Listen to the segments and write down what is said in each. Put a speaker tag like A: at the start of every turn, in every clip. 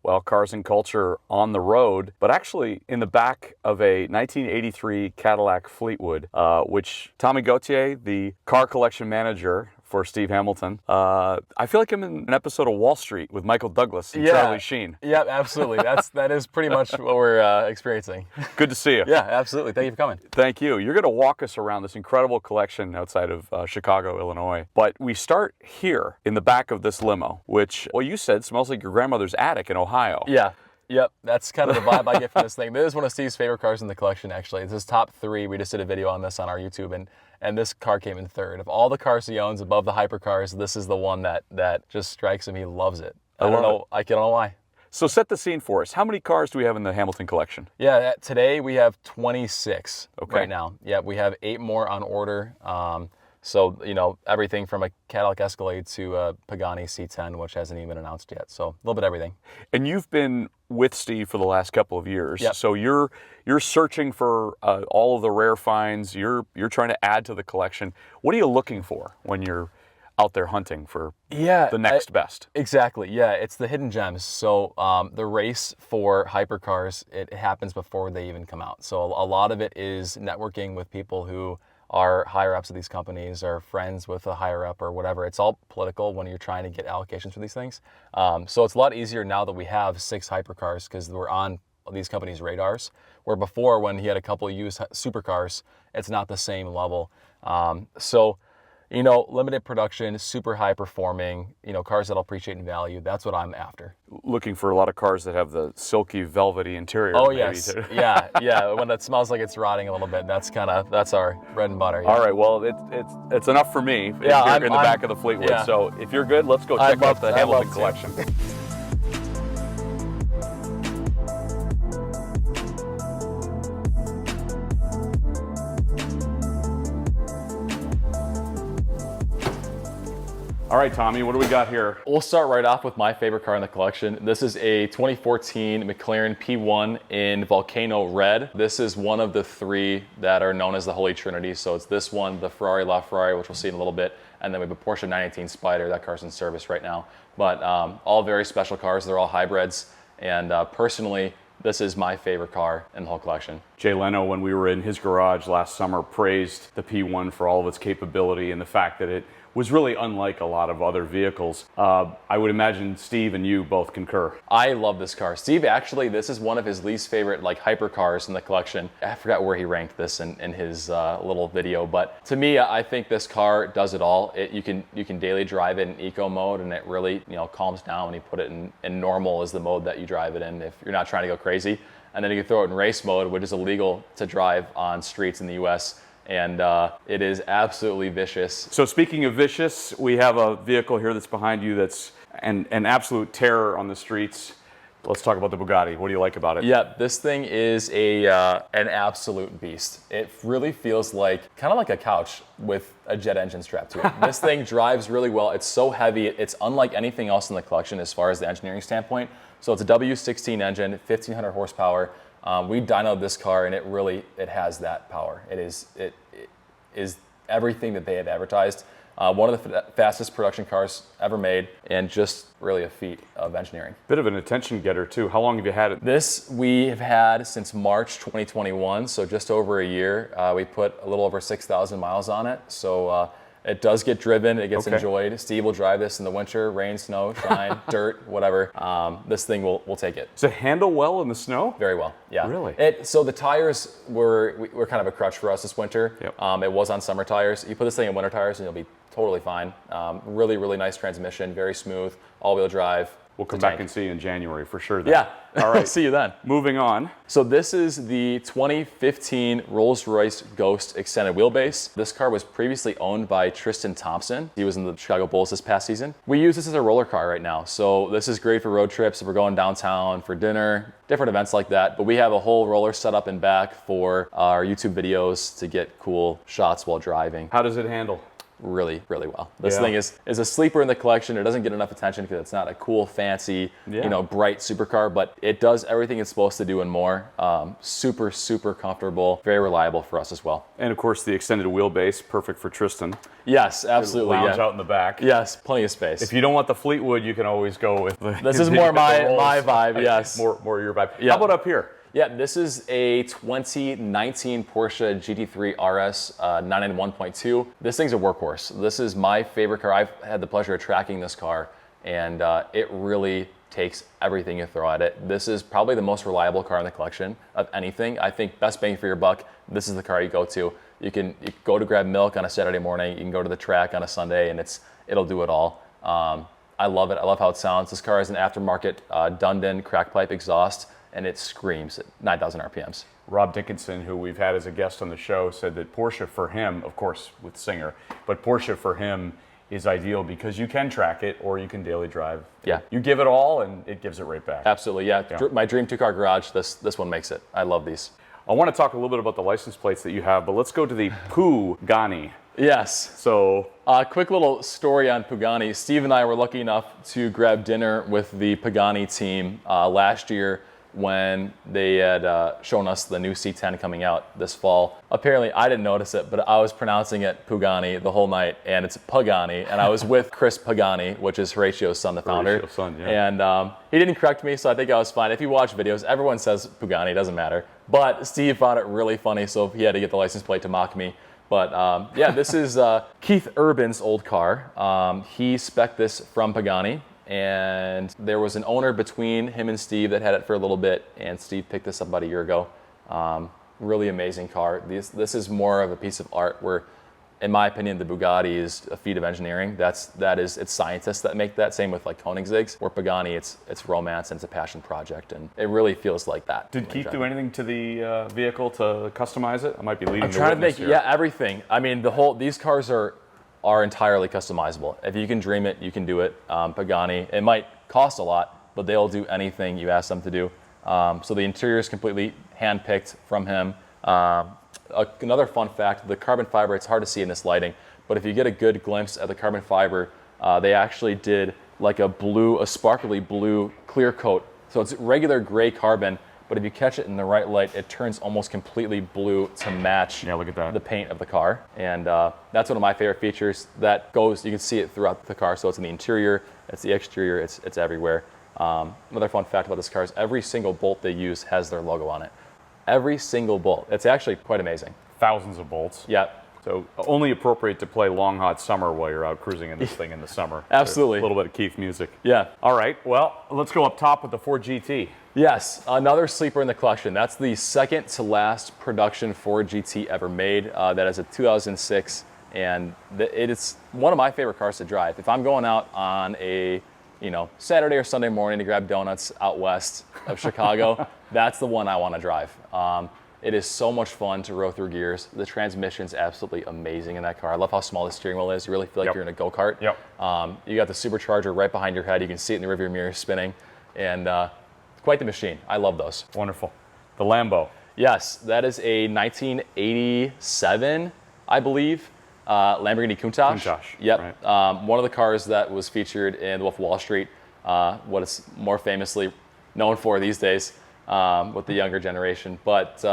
A: well, cars and culture on the road, but actually in the back of a 1983 Cadillac Fleetwood, which Tommy Gauthier, the car collection manager for Steve Hamilton, I feel like I'm in an episode of Wall Street with Michael Douglas and Charlie Sheen.
B: Yeah, absolutely. That is pretty much what we're experiencing.
A: Good to see you.
B: Yeah, absolutely. Thank you for coming.
A: Thank you. You're going to walk us around this incredible collection outside of Chicago, Illinois. But we start here in the back of this limo, which, well, you said smells like your grandmother's attic in Ohio.
B: Yeah. Yep, that's kind of the vibe I get from this thing. This is one of Steve's favorite cars in the collection, actually. This is top 3. We just did a video on this on our YouTube, and this car came in 3rd. Of all the cars he owns above the hypercars, this is the one that just strikes him. He loves it. I don't know why. So
A: set the scene for us. How many cars do we have in the Hamilton collection?
B: Yeah, today we have 26 right now. Yeah, we have 8 more on order. So, everything from a Cadillac Escalade to a Pagani C10, which hasn't even been announced yet. So, a little bit of everything.
A: And you've been with Steve for the last couple of years.
B: Yep.
A: So you're searching for all of the rare finds. You're trying to add to the collection. What are you looking for when you're out there hunting for the next best?
B: Exactly. Yeah, it's the hidden gems. So the race for hypercars, it happens before they even come out. So a lot of it is networking with people who are higher ups of these companies or friends with a higher up or whatever. It's all political when you're trying to get allocations for these things. So it's a lot easier now that we have 6 hypercars because we're on these companies' radars, where before when he had a couple of used supercars, it's not the same level. Limited production, super high performing, cars that'll appreciate in value. That's what I'm after.
A: Looking for a lot of cars that have the silky, velvety interior.
B: Oh, yes. Yeah. When it smells like it's rotting a little bit, that's our bread and butter. Yeah.
A: All right. Well, it's enough for me. Yeah, in the back of the Fleetwood. Yeah. So if you're good, let's go check out the Hamilton collection. All right, Tommy, what do we got here?
B: We'll start right off with my favorite car in the collection. This is a 2014 McLaren P1 in Volcano Red. This is one of the 3 that are known as the Holy Trinity. So it's this one, the Ferrari La Ferrari, which we'll see in a little bit, and then we have a Porsche 918 Spyder. That car's in service right now. But all very special cars. They're all hybrids. And personally, this is my favorite car in the whole collection.
A: Jay Leno, when we were in his garage last summer, praised the P1 for all of its capability and the fact that it was really unlike a lot of other vehicles. I would imagine Steve and you both concur.
B: I love this car. Steve, actually, this is one of his least favorite hypercars in the collection. I forgot where he ranked this in his little video, but to me, I think this car does it all. You can daily drive it in eco mode, and it really calms down when you put it in normal is the mode that you drive it in if you're not trying to go crazy. And then you can throw it in race mode, which is illegal to drive on streets in the US. And it is absolutely vicious.
A: So speaking of vicious, we have a vehicle here that's behind you that's an absolute terror on the streets. Let's talk about the Bugatti. What do you like about it?
B: Yeah, this thing is an absolute beast. It really feels kind of like a couch with a jet engine strapped to it. This thing drives really well. It's so heavy. It's unlike anything else in the collection as far as the engineering standpoint. So it's a W16 engine, 1,500 horsepower. We dynoed this car, and it has that power. It is everything that they had advertised. One of the fastest production cars ever made, and just really a feat of engineering.
A: Bit of an attention getter too. How long have you had it?
B: This we have had since March 2021, so just over a year. We put a little over 6,000 miles on it, so it does get driven, it gets enjoyed. Steve will drive this in the winter, rain, snow, shine, dirt, whatever. This thing will take it.
A: Does it handle well in the snow?
B: Very well, yeah.
A: Really?
B: So the tires were kind of a crutch for us this winter.
A: Yep.
B: It was on summer tires. You put this thing in winter tires and you'll be totally fine. Really, really nice transmission, very smooth, all-wheel drive.
A: We'll come back and see you in January for sure then.
B: Yeah.
A: All right.
B: See you then.
A: Moving on.
B: So this is the 2015 Rolls-Royce Ghost extended wheelbase. This car was previously owned by Tristan Thompson. He was in the Chicago Bulls this past season. We use this as a roller car right now. So this is great for road trips if we're going downtown for dinner, different events like that. But we have a whole roller set up in back for our YouTube videos to get cool shots while driving.
A: How does it handle?
B: really, really well. This thing is a sleeper in the collection. It doesn't get enough attention because it's not a cool, fancy, bright supercar, but it does everything it's supposed to do and more. Super, super comfortable, very reliable for us as well.
A: And of course, the extended wheelbase, perfect for Tristan.
B: Yes, absolutely.
A: Lounge out in the back.
B: Yes, plenty of space.
A: If you don't want the Fleetwood, you can always go with
B: this is more my vibe. Yes,
A: more your vibe.
B: Yeah.
A: How about up here?
B: Yeah, this is a 2019 Porsche GT3 RS 991.2. This thing's a workhorse. This is my favorite car. I've had the pleasure of tracking this car, and it really takes everything you throw at it. This is probably the most reliable car in the collection of anything. I think best bang for your buck, this is the car you go to. You can go to grab milk on a Saturday morning, you can go to the track on a Sunday, and it'll do it all. I love it. I love how it sounds. This car has an aftermarket Dundon crack pipe exhaust, and it screams at 9,000 RPMs.
A: Rob Dickinson, who we've had as a guest on the show, said that Porsche for him, of course with Singer, but Porsche for him is ideal because you can track it or you can daily drive.
B: Yeah.
A: You give it all and it gives it right back.
B: Absolutely, yeah. My dream two-car garage, this one makes it. I love these.
A: I want to talk a little bit about the license plates that you have, but let's go to the Pugani.
B: Yes.
A: So,
B: quick little story on Pugani. Steve and I were lucky enough to grab dinner with the Pugani team last year when they had shown us the new C10 coming out this fall. Apparently, I didn't notice it, but I was pronouncing it Pugani the whole night, and it's Pugani. And I was with Chris Pugani, which is Horatio's son, the founder.
A: Horatio's son, yeah.
B: And he didn't correct me, so I think I was fine. If you watch videos, everyone says Pugani, it doesn't matter. But Steve found it really funny, so he had to get the license plate to mock me. But yeah, this is Keith Urban's old car. He spec'd this from Pagani, and there was an owner between him and Steve that had it for a little bit, and Steve picked this up about a year ago. Really amazing car. This is more of a piece of art where, in my opinion, the Bugatti is a feat of engineering. It's scientists that make that. Same with like Koenigseggs, where Pagani, it's romance and it's a passion project, and it really feels like that.
A: Did Keith do anything to the vehicle to customize it? I might be leading.
B: I'm trying to think. Yeah, everything. I mean, these cars are entirely customizable. If you can dream it, you can do it. Pagani, it might cost a lot, but they'll do anything you ask them to do. So the interior is completely hand-picked from him. Another fun fact, the carbon fiber, it's hard to see in this lighting, but if you get a good glimpse at the carbon fiber, they actually did like a sparkly blue clear coat. So it's regular gray carbon, but if you catch it in the right light, it turns almost completely blue to match
A: look at that.
B: The paint of the car. And that's one of my favorite features. You can see it throughout the car. So it's in the interior, it's the exterior, it's everywhere. Another fun fact about this car is every single bolt they use has their logo on it. Every single bolt. It's actually quite amazing.
A: Thousands of bolts.
B: Yeah.
A: So only appropriate to play Long Hot Summer while you're out cruising in this thing in the summer.
B: Absolutely.
A: A little bit of Keith music.
B: Yeah.
A: All right. Well, let's go up top with the Ford GT.
B: Yes, another sleeper in the collection. That's the second to last production Ford GT ever made. That is a 2006, and it's one of my favorite cars to drive. If I'm going out on a Saturday or Sunday morning to grab donuts out west of Chicago, that's the one I want to drive. It is so much fun to row through gears. The transmission's absolutely amazing in that car. I love how small the steering wheel is. You really feel like you're in a go-kart.
A: Yep.
B: You got the supercharger right behind your head. You can see it in the rearview mirror spinning, and quite the machine. I love those.
A: Wonderful. The Lambo.
B: Yes, that is a 1987, I believe, Lamborghini Countach.
A: Countach.
B: Yep.
A: Right.
B: One of the cars that was featured in The Wolf of Wall Street, what is more famously known for these days with the younger generation. But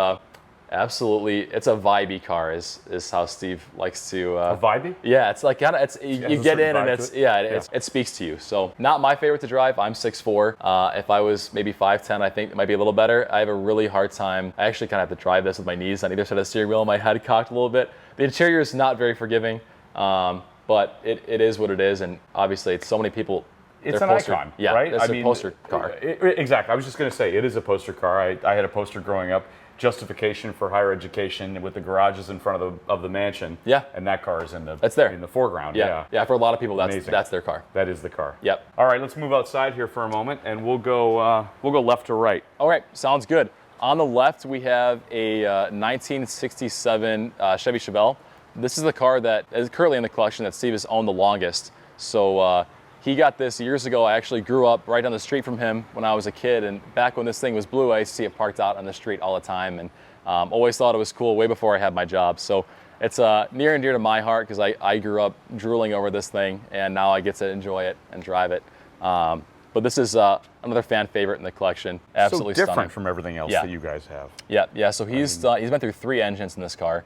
B: absolutely, it's a vibey car, is how Steve likes to.
A: A vibey?
B: Yeah, it's like you get in and it speaks to you. So not my favorite to drive. I'm 6'4". If I was maybe 5'10", I think it might be a little better. I have a really hard time. I actually kind of have to drive this with my knees on either side of the steering wheel, my head cocked a little bit. The interior is not very forgiving, but it is what it is, and obviously it's so many people.
A: It's an icon,
B: yeah,
A: right?
B: It's a poster car.
A: Exactly. I was just going to say, it is a poster car. I had a poster growing up, justification for higher education with the garages in front of the mansion.
B: Yeah.
A: And that car is in the foreground.
B: Yeah. Yeah, for a lot of people, that's their car.
A: That is the car.
B: Yep.
A: All right, let's move outside here for a moment, and we'll go left to right.
B: All right, sounds good. On the left, we have a 1967 Chevy Chevelle. This is the car that is currently in the collection that Steve has owned the longest. So he got this years ago. I actually grew up right down the street from him when I was a kid, and back when this thing was blue, I used to see it parked out on the street all the time, and always thought it was cool way before I had my job. So it's near and dear to my heart because I grew up drooling over this thing, and now I get to enjoy it and drive it. But this is another fan favorite in the collection. Absolutely
A: so different
B: stunning.
A: from everything else that you guys have.
B: Yeah. So he's been through 3 engines in this car.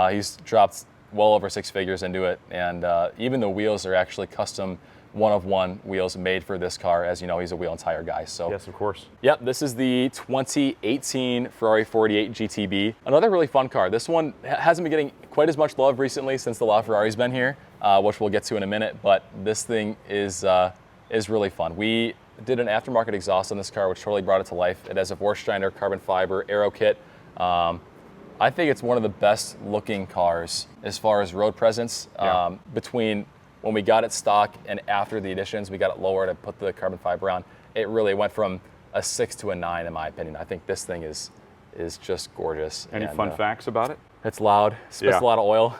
B: He's dropped well over 6 figures into it, and even the wheels are actually custom one-of-one wheels made for this car. As you know, he's a wheel and tire guy. So
A: yes, of course.
B: Yep, this is the 2018 Ferrari 48 GTB. Another really fun car. This one hasn't been getting quite as much love recently since the La Ferrari's been here, which we'll get to in a minute. But this thing is really fun. We did an aftermarket exhaust on this car, which totally brought it to life. It has a Vorsteiner carbon fiber aero kit. I think it's one of the best looking cars as far as road presence. Between when we got it stock and after the additions, we got it lowered and put the carbon fiber on. It really went from a 6 to a 9 in my opinion. I think this thing is just gorgeous.
A: Any fun facts about it?
B: It's loud, spits a lot of oil.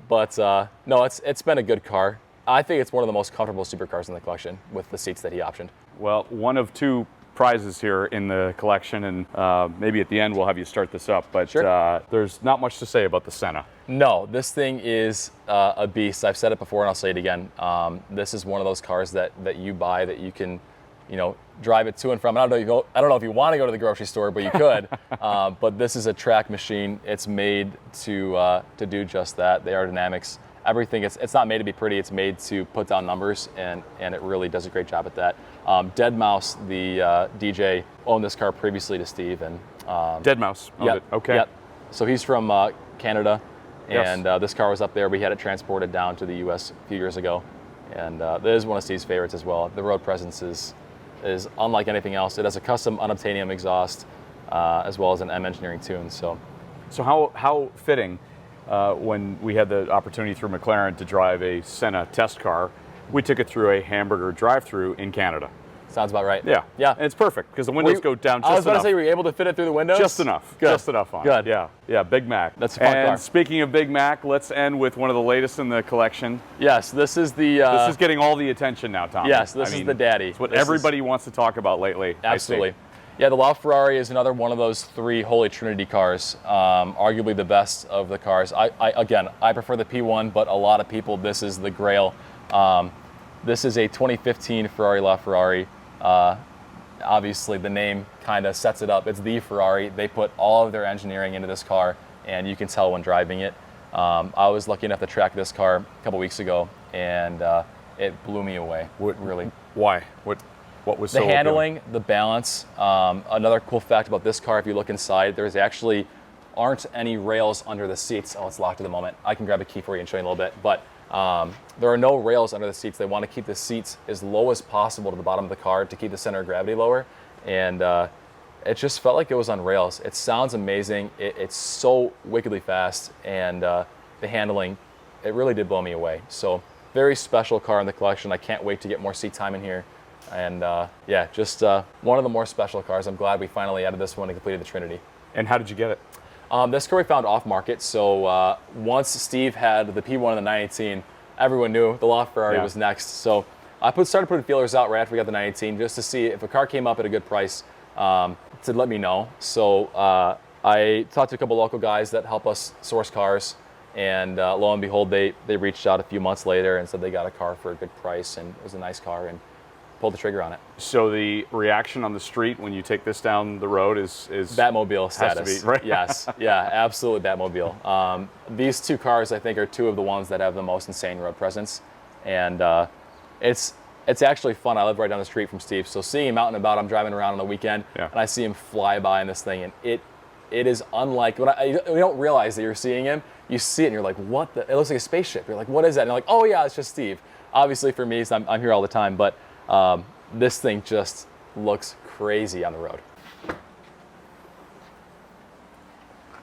B: But no, it's been a good car. I think it's one of the most comfortable supercars in the collection with the seats that he optioned.
A: Well, one of 2 prizes here in the collection, and maybe at the end we'll have you start this up, but
B: sure.
A: There's not much to say about the Senna.
B: No, this thing is a beast. I've said it before and I'll say it again. This is one of those cars that you buy that you can, drive it to and from. I don't know if you want to go to the grocery store, but you could. But this is a track machine. It's made to do just that. The aerodynamics, everything. It's not made to be pretty. It's made to put down numbers, and it really does a great job at that. Deadmau5, the DJ, owned this car previously to Steve, and
A: Deadmau5 owned it. Okay.
B: Yep. So he's from Canada, and this car was up there. We had it transported down to the U.S. a few years ago, and that is one of Steve's favorites as well. The road presence is unlike anything else. It has a custom unobtainium exhaust, as well as an M engineering tune. So
A: how fitting when we had the opportunity through McLaren to drive a Senna test car, we took it through a hamburger drive-through in Canada.
B: Sounds about right.
A: Yeah.
B: And
A: it's perfect because the windows go down just enough.
B: I was about to say, were you able to fit it through the windows?
A: Just enough.
B: Good.
A: Just enough on.
B: Good.
A: Yeah. Big Mac.
B: That's a fun car.
A: And speaking of Big Mac, let's end with one of the latest in the collection.
B: Yes, this is the.
A: This is getting all the attention now, Tom.
B: Yes, this is the daddy.
A: It's what everybody wants to talk about lately.
B: Absolutely. Yeah, the La Ferrari is another one of those 3 Holy Trinity cars. Arguably the best of the cars. I prefer the P1, but a lot of people, this is the Grail. This is a 2015 Ferrari La Ferrari. Obviously, the name kind of sets it up. It's the Ferrari. They put all of their engineering into this car, and you can tell when driving it. I was lucky enough to track this car a couple weeks ago, and it blew me away. Really.
A: Why? What was
B: the handling, the balance. Another cool fact about this car, if you look inside, there's actually aren't any rails under the seats. Oh, it's locked at the moment. I can grab a key for you and show you in a little bit. But there are no rails under the seats. They want to keep the seats as low as possible to the bottom of the car to keep the center of gravity lower. And it just felt like it was on rails. It sounds amazing. It's so wickedly fast. And the handling, it really did blow me away. So very special car in the collection. I can't wait to get more seat time in here. And just one of the more special cars. I'm glad we finally added this one and completed the Trinity.
A: And how did you get it?
B: This car we found off market. So once Steve had the P1 and the 918, everyone knew the La Ferrari was next. So I started putting feelers out right after we got the 918 just to see if a car came up at a good price to let me know. So I talked to a couple local guys that help us source cars. And lo and behold, they reached out a few months later and said they got a car for a good price, and it was a nice car, and pulled the trigger on it.
A: So the reaction on the street when you take this down the road is
B: Batmobile status.
A: Has to be, right?
B: Yes, yeah, absolutely Batmobile. These 2 cars, I think, are 2 of the ones that have the most insane road presence, and it's actually fun. I live right down the street from Steve, so seeing him out and about, I'm driving around on the weekend, and I see him fly by in this thing, and it is unlike you don't realize that you're seeing him. You see it, and you're like, what? It looks like a spaceship. You're like, what is that? And you're like, oh yeah, it's just Steve. Obviously for me, I'm here all the time, but this thing just looks crazy on the road.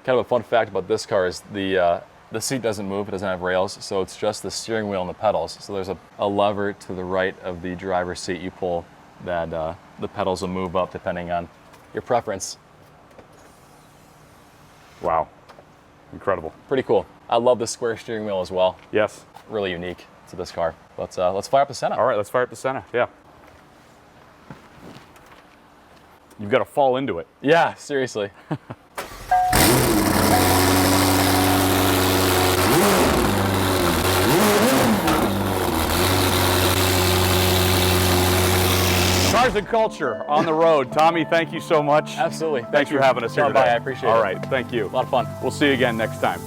B: Kind of a fun fact about this car is the seat doesn't move. It doesn't have rails, so it's just the steering wheel and the pedals. So there's a lever to the right of the driver's seat you pull that the pedals will move up depending on your preference.
A: Wow. Incredible.
B: Pretty cool. I love the square steering wheel as well.
A: Yes.
B: Really unique to this car. Let's fire up the Senna.
A: All right, let's fire up the Senna. Yeah. You've got to fall into it.
B: Yeah, seriously.
A: Cars and culture on the road. Tommy, thank you so much.
B: Absolutely.
A: Thanks for having us here
B: Bye.
A: today.
B: I appreciate it.
A: All right, thank you.
B: A lot of fun.
A: We'll see you again next time.